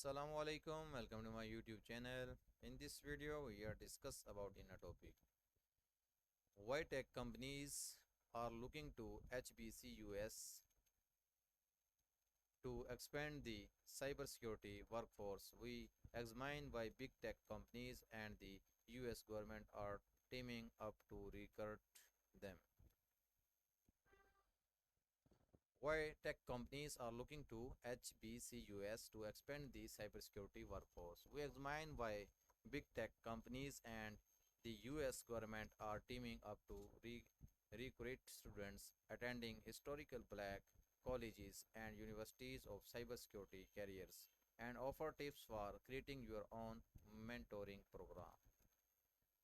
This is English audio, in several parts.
Assalamu alaikum, welcome to my YouTube channel. In this video we are discuss about in a topic why tech companies are looking to HBCUS to expand the cybersecurity workforce. We examine why big tech companies and the US government are teaming up to recruit them. Why tech companies are looking to HBCUS to expand the cybersecurity workforce. We examine why big tech companies and the US government are teaming up to recruit students attending historical black colleges and universities of cybersecurity careers and offer tips for creating your own mentoring program.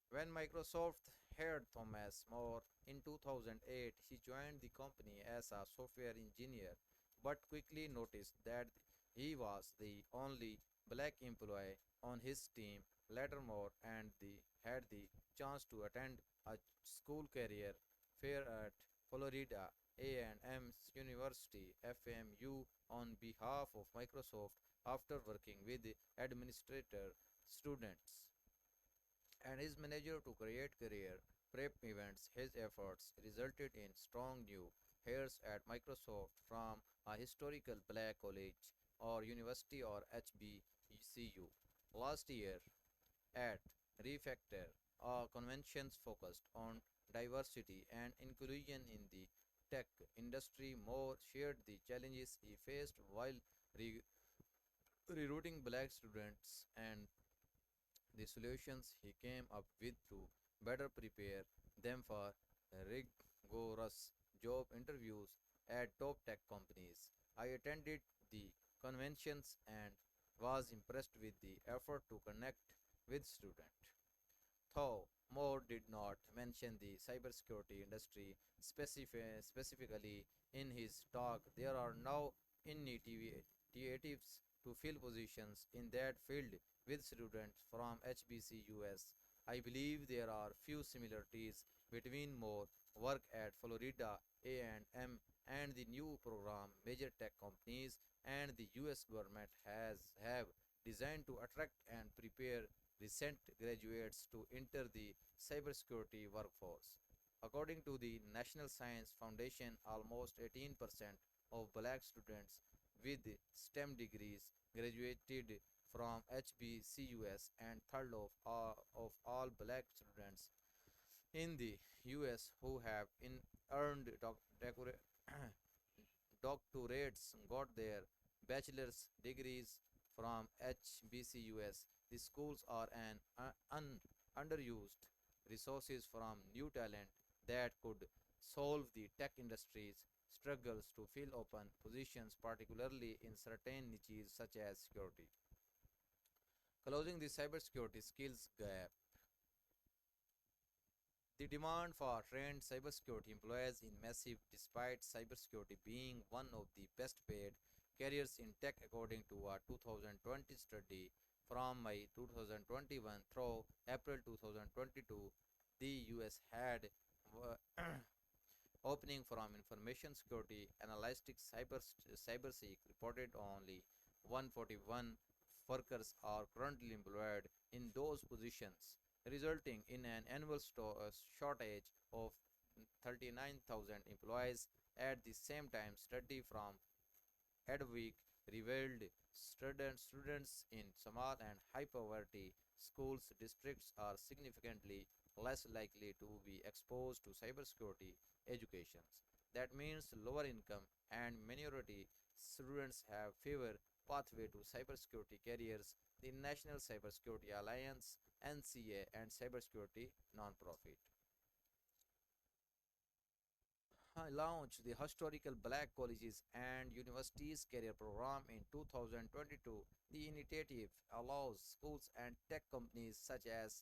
When Microsoft hired Thomas More in 2008, he joined the company as a software engineer but quickly noticed that he was the only black employee on his team. Later, More had the chance to attend a school career fair at Florida A&M University FAMU on behalf of Microsoft after working with administrator students and his manager to create career prep events. His efforts resulted in strong new hires at Microsoft from a historical black college or university or HBCU. Last year at Refactor, conventions focused on diversity and inclusion in the tech industry. More shared the challenges he faced while re- recruiting black students and the solutions he came up with to better prepare them for rigorous job interviews at top tech companies. I attended the conventions and was impressed with the effort to connect with students. Though Moore did not mention the cybersecurity industry specifically in his talk, there are now initiatives to fill positions in that field with students from HBCUS. I believe there are few similarities between Moore work at Florida A&M and the new program major tech companies and the US government has have designed to attract and prepare recent graduates to enter the cybersecurity workforce. According to the National Science Foundation, almost 18% of black students with STEM degrees graduated from HBCUS and third of all black students in the US who have earned doctorates got their bachelor's degrees from HBCUS. The schools are an underused resources from new talent that could solve the tech industry's struggles to fill open positions, particularly in certain niches such as security. Closing the cybersecurity skills gap. The demand for trained cybersecurity employees is massive despite cybersecurity being one of the best paid careers in tech according to a 2020 study from May 2021 through April 2022. The US had opening from information security analytics cybersec reported only 141 workers are currently employed in those positions, resulting in an annual shortage of 39,000 employees. At the same time, study from Edweek revealed students in small and high poverty schools districts are significantly less likely to be exposed to cybersecurity educations. That means lower income and minority students have fewer pathway to cybersecurity careers. The National Cybersecurity Alliance NCA and cybersecurity nonprofit launched the historical black colleges and universities career program in 2022. The initiative allows schools and tech companies such as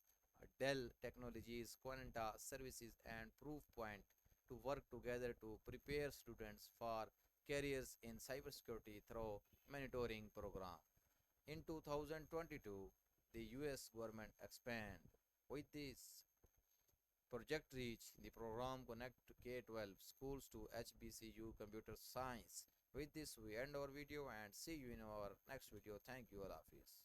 Dell Technologies, Quanta Services, and Proofpoint to work together to prepare students for careers in cybersecurity through mentoring program. In 2022, the US government expanded with this Project Reach, the program connects K-12 schools to HBCU computer science With this, we end our video and see you in our next video. Thank you, Allah Hafiz.